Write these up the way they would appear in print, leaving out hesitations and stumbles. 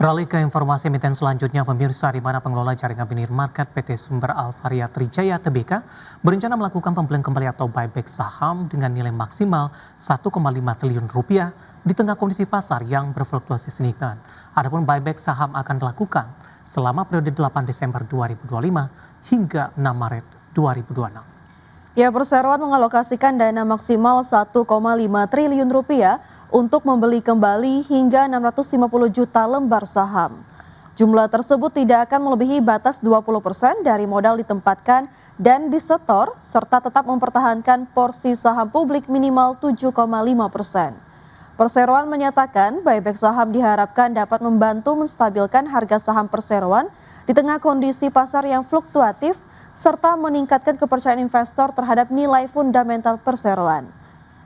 Beralih ke informasi emiten selanjutnya, pemirsa, di mana pengelola jaringan binir market PT Sumber Alvaria Trijaya Tbk berencana melakukan pembelian kembali atau buyback saham dengan nilai maksimal 1,5 triliun rupiah di tengah kondisi pasar yang berfluktuasi signifikan. Adapun buyback saham akan dilakukan selama periode 8 Desember 2025 hingga 6 Maret 2026. Ya, perseroan mengalokasikan dana maksimal 1,5 triliun rupiah untuk membeli kembali hingga 650 juta lembar saham. Jumlah tersebut tidak akan melebihi batas 20% dari modal ditempatkan dan disetor, serta tetap mempertahankan porsi saham publik minimal 7,5%. Perseroan menyatakan buyback saham diharapkan dapat membantu menstabilkan harga saham perseroan di tengah kondisi pasar yang fluktuatif, serta meningkatkan kepercayaan investor terhadap nilai fundamental perseroan.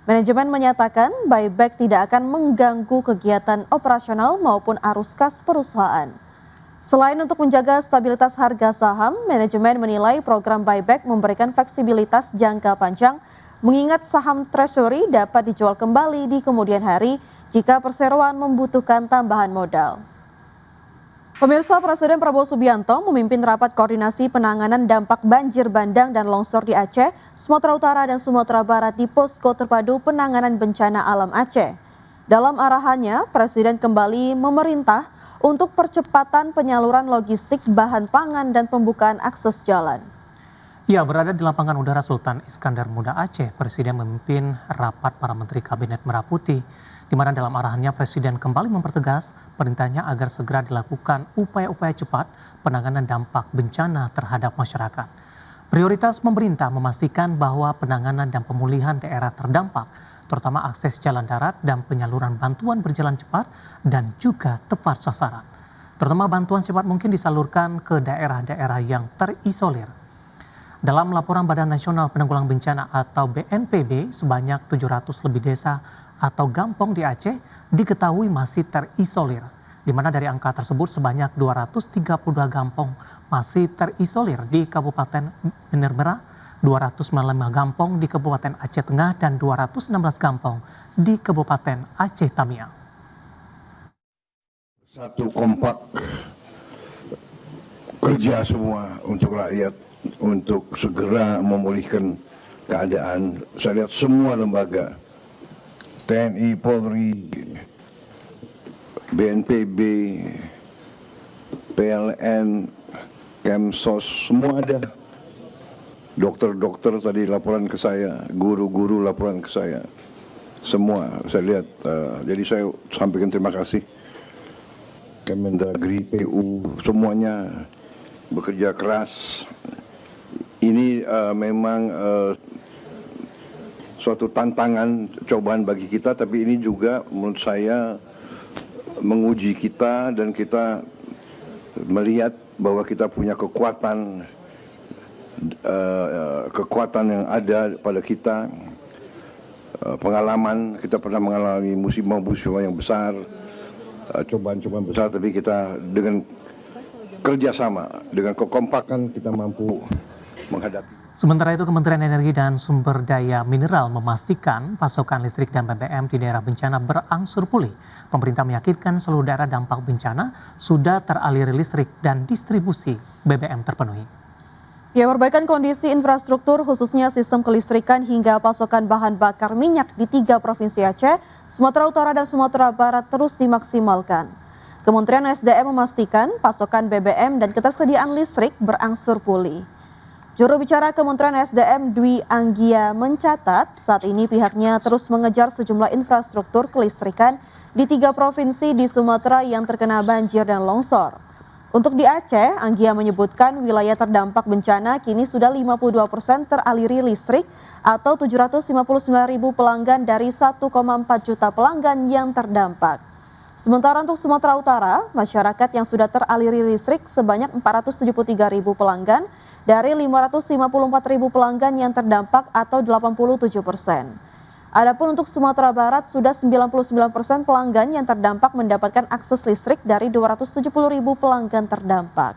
Manajemen menyatakan buyback tidak akan mengganggu kegiatan operasional maupun arus kas perusahaan. Selain untuk menjaga stabilitas harga saham, manajemen menilai program buyback memberikan fleksibilitas jangka panjang, mengingat saham treasury dapat dijual kembali di kemudian hari jika perseroan membutuhkan tambahan modal. Pemirsa, Presiden Prabowo Subianto memimpin rapat koordinasi penanganan dampak banjir bandang dan longsor di Aceh, Sumatera Utara dan Sumatera Barat di Posko Terpadu Penanganan Bencana Alam Aceh. Dalam arahannya, Presiden kembali memerintah untuk percepatan penyaluran logistik bahan pangan dan pembukaan akses jalan. Ya, berada di lapangan udara Sultan Iskandar Muda Aceh, Presiden memimpin rapat para Menteri Kabinet Merah Putih, di mana dalam arahannya Presiden kembali mempertegas perintahnya agar segera dilakukan upaya-upaya cepat penanganan dampak bencana terhadap masyarakat. Prioritas pemerintah memastikan bahwa penanganan dan pemulihan daerah terdampak, terutama akses jalan darat dan penyaluran bantuan berjalan cepat dan juga tepat sasaran. Terutama bantuan cepat mungkin disalurkan ke daerah-daerah yang terisolir. Dalam laporan Badan Nasional Penanggulangan Bencana atau BNPB, sebanyak 700 lebih desa atau gampong di Aceh diketahui masih terisolir, di mana dari angka tersebut sebanyak 232 gampong masih terisolir di Kabupaten Bener Merah, 295 gampong di Kabupaten Aceh Tengah, dan 216 gampong di Kabupaten Aceh Tamiang. Satu kompak kerja semua untuk rakyat, untuk segera memulihkan keadaan. Saya lihat semua lembaga, TNI, Polri, BNPB, PLN, Kemsos, semua ada. Dokter-dokter tadi laporan ke saya, guru-guru laporan ke saya. Semua saya lihat, jadi saya sampaikan terima kasih. Kemendagri, PU, semuanya bekerja keras. Ini memang suatu tantangan, cobaan bagi kita, tapi ini juga menurut saya menguji kita, dan kita melihat bahwa kita punya kekuatan yang ada pada kita, pengalaman. Kita pernah mengalami musibah-musibah yang besar, cobaan-cobaan besar, tapi kita dengan kerjasama, dengan kekompakan kita mampu menghadapi. Sementara itu, Kementerian Energi dan Sumber Daya Mineral memastikan pasokan listrik dan BBM di daerah bencana berangsur pulih. Pemerintah meyakinkan seluruh daerah dampak bencana sudah teraliri listrik dan distribusi BBM terpenuhi. Ya, perbaikan kondisi infrastruktur khususnya sistem kelistrikan hingga pasokan bahan bakar minyak di 3 provinsi Aceh, Sumatera Utara dan Sumatera Barat terus dimaksimalkan. Kementerian SDM memastikan pasokan BBM dan ketersediaan listrik berangsur pulih. Juru bicara Kementerian SDM Dwi Anggia mencatat saat ini pihaknya terus mengejar sejumlah infrastruktur kelistrikan di 3 provinsi di Sumatera yang terkena banjir dan longsor. Untuk di Aceh, Anggia menyebutkan wilayah terdampak bencana kini sudah 52% teraliri listrik atau 759.000 pelanggan dari 1,4 juta pelanggan yang terdampak. Sementara untuk Sumatera Utara, masyarakat yang sudah teraliri listrik sebanyak 473.000 pelanggan dari 554.000 pelanggan yang terdampak atau 87%. Adapun untuk Sumatera Barat sudah 99% pelanggan yang terdampak mendapatkan akses listrik dari 270.000 pelanggan terdampak.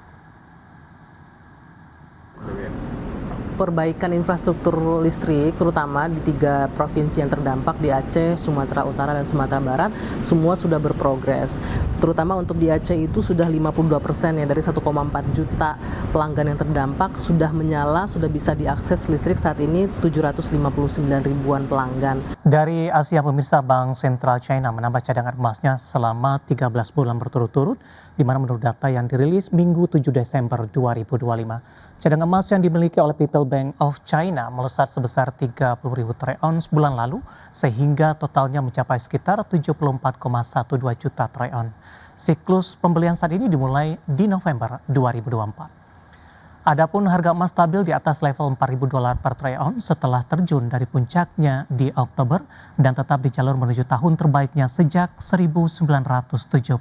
perbaikan infrastruktur listrik, terutama di 3 provinsi yang terdampak di Aceh, Sumatera Utara, dan Sumatera Barat, semua sudah berprogres. Terutama untuk di Aceh itu sudah 52% ya, dari 1,4 juta pelanggan yang terdampak sudah menyala, sudah bisa diakses listrik saat ini 759 ribuan pelanggan. Dari Asia pemirsa, Bank Sentral China menambah cadangan emasnya selama 13 bulan berturut-turut, di mana menurut data yang dirilis Minggu 7 Desember 2025. Cadangan emas yang dimiliki oleh People Bank of China melesat sebesar 30.000 troy ounce bulan lalu, sehingga totalnya mencapai sekitar 74,12 juta troy ounce. Siklus pembelian saat ini dimulai di November 2024. Adapun harga emas stabil di atas level $4.000 per troy ounce setelah terjun dari puncaknya di Oktober dan tetap di jalur menuju tahun terbaiknya sejak 1979.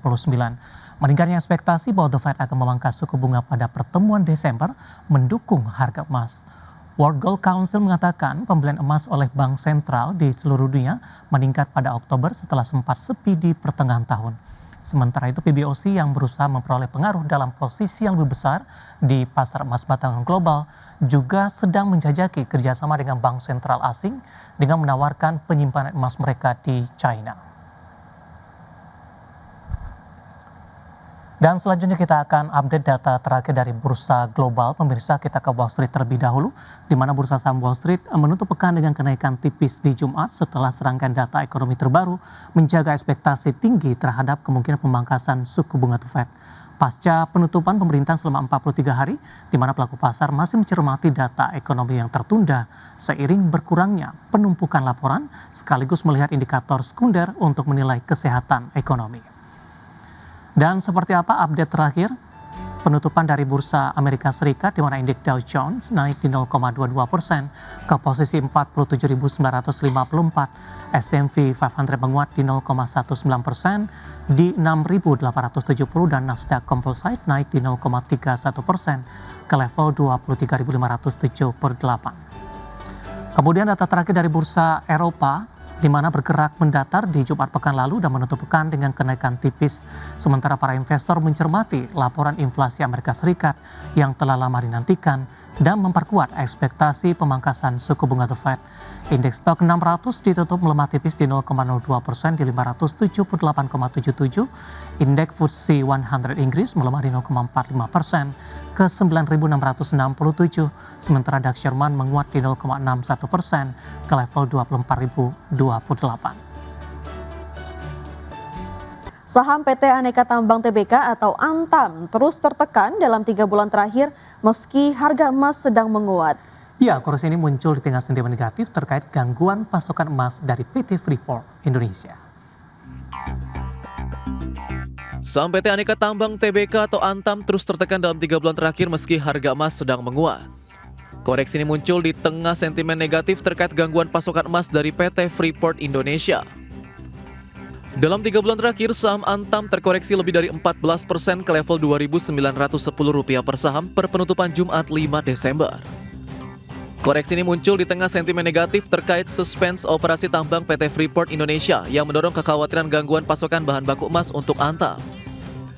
Meningkatnya ekspektasi bahwa The Fed akan memangkas suku bunga pada pertemuan Desember mendukung harga emas. World Gold Council mengatakan pembelian emas oleh bank sentral di seluruh dunia meningkat pada Oktober setelah sempat sepi di pertengahan tahun. Sementara itu PBOC yang berusaha memperoleh pengaruh dalam posisi yang lebih besar di pasar emas batangan global juga sedang menjajaki kerjasama dengan bank sentral asing dengan menawarkan penyimpanan emas mereka di China. Dan selanjutnya kita akan update data terakhir dari bursa global. Pemirsa, kita ke Wall Street terlebih dahulu, di mana bursa saham Wall Street menutup pekan dengan kenaikan tipis di Jumat setelah serangkaian data ekonomi terbaru menjaga ekspektasi tinggi terhadap kemungkinan pemangkasan suku bunga The Fed. Pasca penutupan pemerintahan selama 43 hari, di mana pelaku pasar masih mencermati data ekonomi yang tertunda seiring berkurangnya penumpukan laporan sekaligus melihat indikator sekunder untuk menilai kesehatan ekonomi. Dan seperti apa update terakhir penutupan dari bursa Amerika Serikat, di mana indeks Dow Jones naik di 0,22% ke posisi 47.954, S&P 500 menguat di 0,19% di 6.870 dan Nasdaq Composite naik di 0,31% ke level 23.507/8. Kemudian data terakhir dari bursa Eropa, di mana bergerak mendatar di Jumat pekan lalu dan menutup pekan dengan kenaikan tipis, sementara para investor mencermati laporan inflasi Amerika Serikat yang telah lama dinantikan dan memperkuat ekspektasi pemangkasan suku bunga The Fed. Indeks stok 600 ditutup melemah tipis di 0,02% di 578,77. Indeks FTSE 100 Inggris melemah di 0,45% ke 9.667, sementara DAX Jerman menguat di 0,61% ke level 24.028. Saham PT Aneka Tambang Tbk atau Antam terus tertekan dalam 3 bulan terakhir meski harga emas sedang menguat. Ya, kurs ini muncul di tengah sentimen negatif terkait gangguan pasokan emas dari PT Freeport Indonesia. Saham PT Aneka Tambang Tbk atau Antam terus tertekan dalam 3 bulan terakhir meski harga emas sedang menguat. Koreksi ini muncul di tengah sentimen negatif terkait gangguan pasokan emas dari PT Freeport Indonesia. Dalam 3 bulan terakhir, saham Antam terkoreksi lebih dari 14% ke level Rp2.910 per saham per penutupan Jumat 5 Desember. Koreksi ini muncul di tengah sentimen negatif terkait suspens operasi tambang PT Freeport Indonesia yang mendorong kekhawatiran gangguan pasokan bahan baku emas untuk Antam.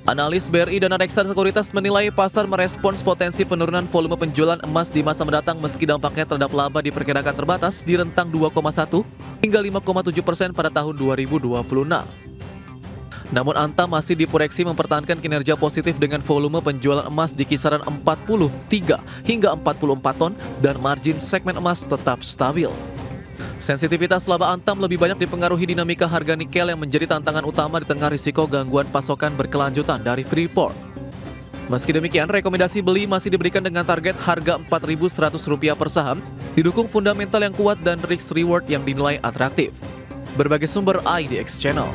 Analis BRI dan Reksa Sekuritas menilai pasar merespons potensi penurunan volume penjualan emas di masa mendatang meski dampaknya terhadap laba diperkirakan terbatas di rentang 2,1 hingga 5,7% pada tahun 2026. Namun Antam masih diproyeksi mempertahankan kinerja positif dengan volume penjualan emas di kisaran 43 hingga 44 ton dan margin segmen emas tetap stabil. Sensitivitas laba Antam lebih banyak dipengaruhi dinamika harga nikel yang menjadi tantangan utama di tengah risiko gangguan pasokan berkelanjutan dari Freeport. Meski demikian, rekomendasi beli masih diberikan dengan target harga Rp4.100 per saham, didukung fundamental yang kuat dan risk reward yang dinilai atraktif. Berbagai sumber IDX Channel.